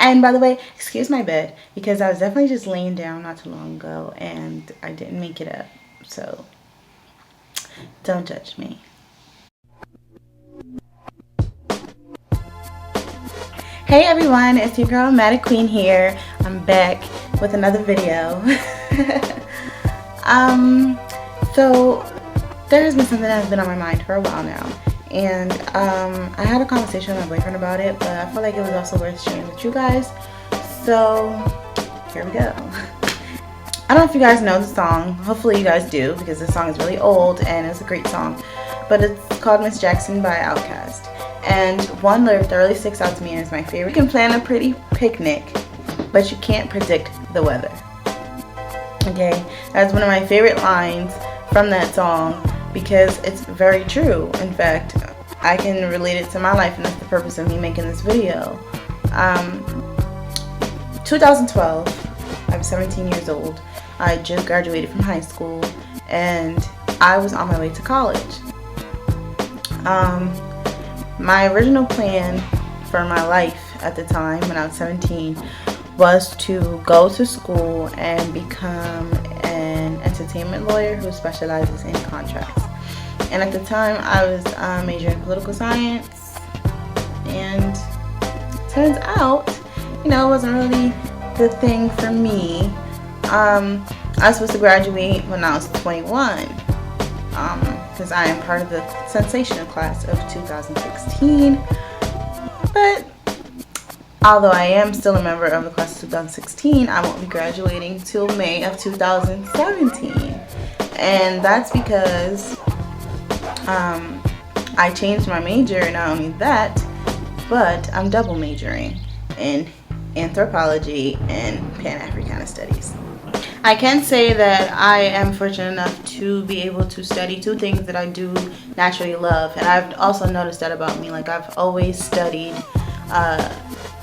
And by the way, excuse my bed, because I was definitely just laying down not too long ago and I didn't make it up. So don't judge me. Hey everyone, it's your girl Illmaticqueen here. I'm back with another video. So there has been something that has been on my mind for a while now. And I had a conversation with my boyfriend about it, but I felt like it was also worth sharing with you guys. So here we go. I don't know if you guys know the song. Hopefully you guys do, because the song is really old and it's a great song. But it's called Miss Jackson by Outkast. And one lyric that really sticks out to me and is my favorite. You can plan a pretty picnic, but you can't predict the weather. Okay, that's one of my favorite lines from that song because it's very true. In fact, I can relate it to my life, and that's the purpose of me making this video. 2012, I'm 17 years old. I just graduated from high school and I was on my way to college. My original plan for my life at the time when I was 17 was to go to school and become an entertainment lawyer who specializes in contracts. And at the time I was majoring in political science, and turns out, you know, it wasn't really the thing for me. I was supposed to graduate when I was 21. Because I am part of the sensational class of 2016. But although I am still a member of the class of 2016, I won't be graduating till May of 2017. And that's because I changed my major, and not only that, but I'm double majoring in anthropology and Pan-Africana studies. I can say that I am fortunate enough to be able to study two things that I do naturally love, and I've also noticed that about me. Like, I've always studied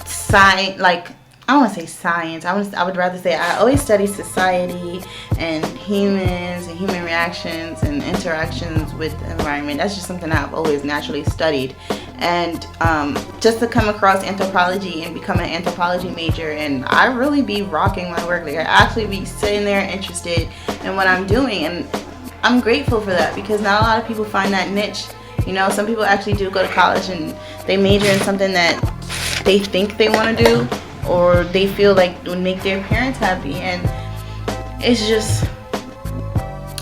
science, like, I don't want to say science, I would rather say I always study society and humans and human reactions and interactions with the environment. That's just something I've always naturally studied. And just to come across anthropology and become an anthropology major, and I really be rocking my work. Like, I actually be sitting there interested in what I'm doing, and I'm grateful for that, because not a lot of people find that niche. You know, some people actually do go to college and they major in something that they think they want to do, or they feel like would make their parents happy. And it's just,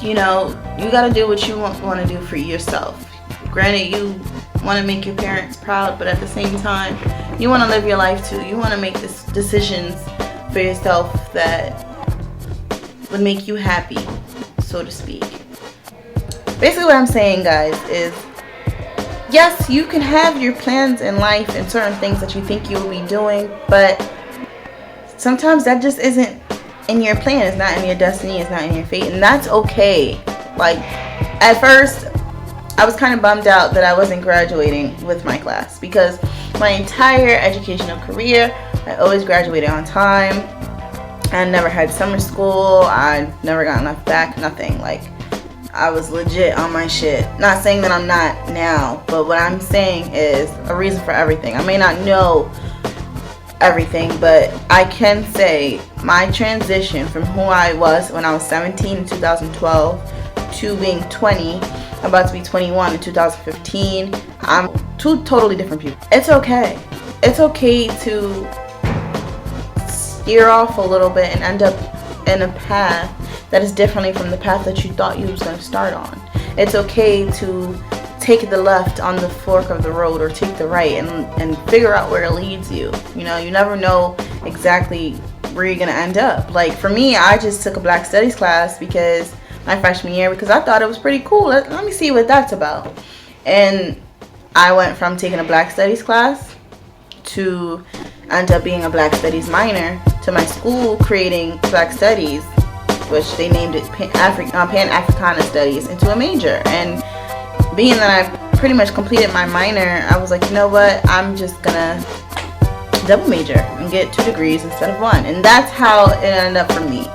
you know, you gotta do what you want to do for yourself. Granted, you want to make your parents proud, but at the same time, you want to live your life too. You want to make decisions for yourself that would make you happy, so to speak. Basically what I'm saying, guys, is yes, you can have your plans in life and certain things that you think you'll be doing, but sometimes that just isn't in your plan. It's not in your destiny. It's not in your fate, and that's okay. Like, at first I was kind of bummed out that I wasn't graduating with my class, because my entire educational career I always graduated on time. I never had summer school. I never got enough back, nothing. Like, I was legit on my shit. Not saying that I'm not now, but what I'm saying is a reason for everything. I may not know everything, but I can say my transition from who I was when I was 17 in 2012 to being 20, about to be 21 in 2015, I'm two totally different people. It's okay. It's okay to steer off a little bit and end up in a path that is differently from the path that you thought you was going to start on. It's okay to take the left on the fork of the road, or take the right, and figure out where it leads you. You know, you never know exactly where you're going to end up. Like, for me, I just took a Black Studies class because my freshman year, because I thought it was pretty cool. Let me see what that's about. And I went from taking a Black Studies class to end up being a Black Studies minor, to my school creating Black Studies, which they named it Pan-Africana Studies, into a major. And being that I pretty much completed my minor, I was like, you know what, I'm just gonna double major and get 2 degrees instead of 1. And that's how it ended up for me.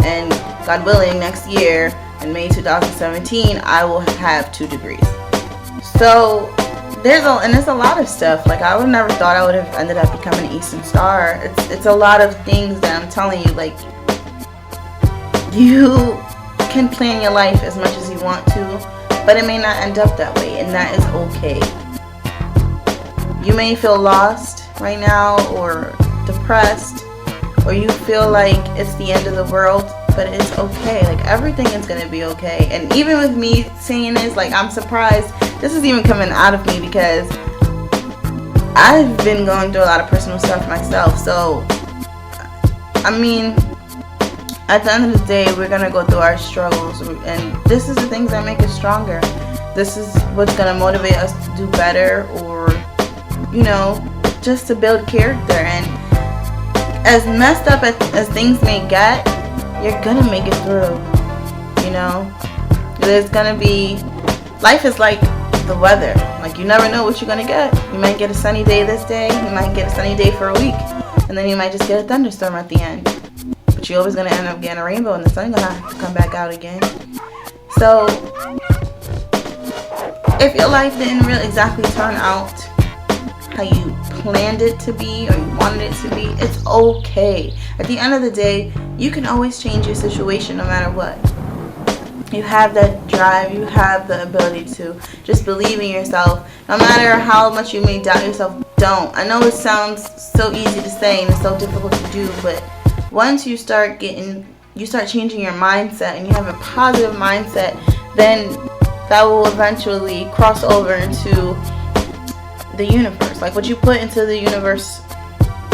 And God willing, next year in May 2017, I will have 2 degrees. So there's a lot of stuff. Like, I would never thought I would have ended up becoming an Eastern Star. It's a lot of things that I'm telling you. Like, you can plan your life as much as you want to, but it may not end up that way, and that is okay. You may feel lost right now, or depressed, or you feel like it's the end of the world, but it's okay. Like, everything is going to be okay. And even with me saying this, like, I'm surprised this is even coming out of me, because I've been going through a lot of personal stuff myself. So, I mean, at the end of the day, we're going to go through our struggles, and this is the things that make us stronger. This is what's going to motivate us to do better, or, you know, just to build character. And as messed up as things may get, you're going to make it through, you know. There's going to be, life is like the weather. Like, you never know what you're going to get. You might get a sunny day this day, you might get a sunny day for a week, and then you might just get a thunderstorm at the end. But you're always going to end up getting a rainbow, and the sun going to come back out again. So, if your life didn't really exactly turn out how you planned it to be, or you wanted it to be, it's okay. At the end of the day, you can always change your situation no matter what. You have that drive, you have the ability to just believe in yourself. No matter how much you may doubt yourself, don't. I know it sounds so easy to say and it's so difficult to do, but once you start changing your mindset, and you have a positive mindset, then that will eventually cross over into the universe. Like, what you put into the universe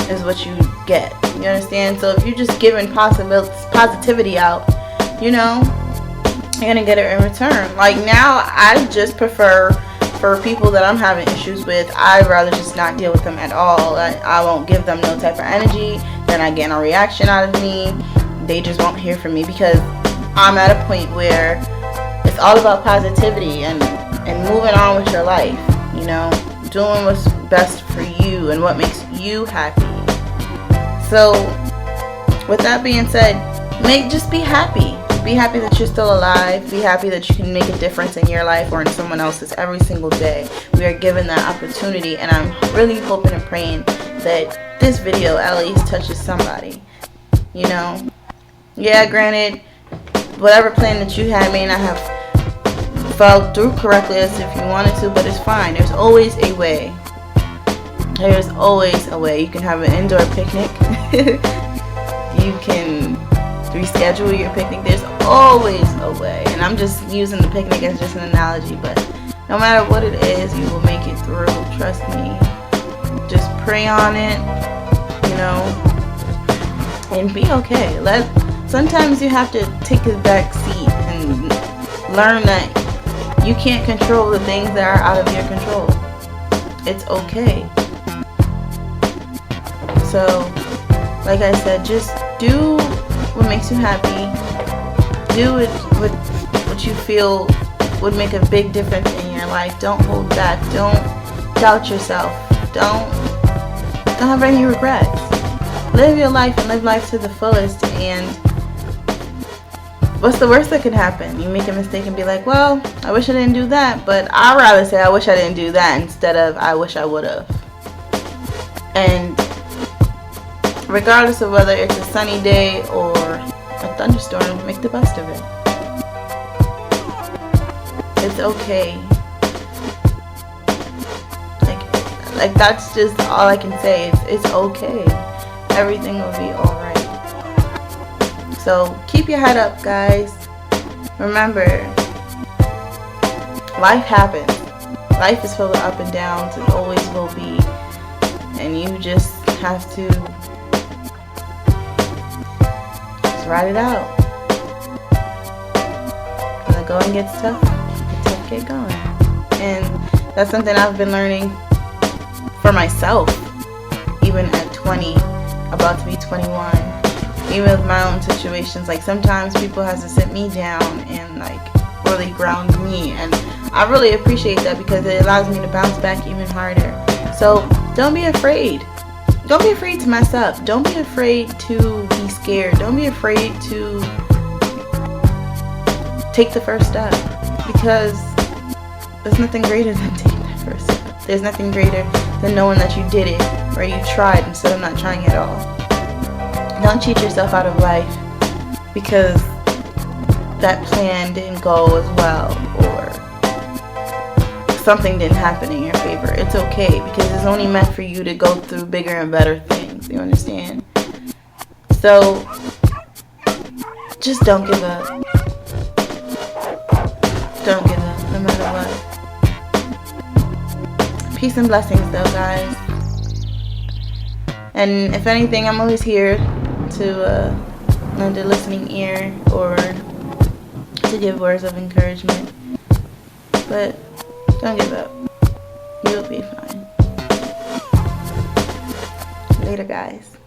is what you get. You understand? So if you're just giving positivity out, you know, you're gonna get it in return. Like, now, I just prefer, for people that I'm having issues with, I'd rather just not deal with them at all. I won't give them no type of energy. They're not getting a reaction out of me. They just won't hear from me, because I'm at a point where it's all about positivity and moving on with your life, you know, doing what's best for you and what makes you happy. So, with that being said, just be happy. Be happy that you're still alive. Be happy that you can make a difference in your life or in someone else's every single day. We are given that opportunity, and I'm really hoping and praying that this video at least touches somebody. You know? Yeah, granted, whatever plan that you had may not have fell through correctly as if you wanted to, but it's fine. There's always a way. There's always a way. You can have an indoor picnic. You can reschedule your picnic. There's always a way. And I'm just using the picnic as just an analogy, but no matter what it is, you will make it through. Trust me. Just pray on it, you know, and be okay. Sometimes you have to take a back seat and learn that you can't control the things that are out of your control. It's okay. So, like I said, just do what makes you happy. Do what you feel would make a big difference in your life. Don't hold back. Don't doubt yourself. Don't have any regrets. Live your life and live life to the fullest. And what's the worst that could happen? You make a mistake and be like, well, I wish I didn't do that. But I'd rather say I wish I didn't do that instead of I wish I would have. And regardless of whether it's a sunny day or a thunderstorm, make the best of it. It's okay. Like that's just all I can say. It's okay. Everything will be alright. So keep your head up, guys. Remember, life happens. Life is full of up and downs. It always will be. And you just have to just ride it out. When the going gets tough, it's tough to get going. And that's something I've been learning for myself, even at 20, about to be 21. Even with my own situations, like sometimes people have to sit me down and like really ground me, and I really appreciate that because it allows me to bounce back even harder. So don't be afraid. Don't be afraid to mess up. Don't be afraid to be scared. Don't be afraid to take the first step, because there's nothing greater than taking that first step. There's nothing greater than knowing that you did it, or you tried instead of not trying at all. Don't cheat yourself out of life because that plan didn't go as well, or something didn't happen in your favor. It's okay, because it's only meant for you to go through bigger and better things. You understand? So just don't give up. Don't give up, no matter what. Peace and blessings, though, guys. And if anything, I'm always here to lend a listening ear or to give words of encouragement. But don't give up. You'll be fine. Later, guys.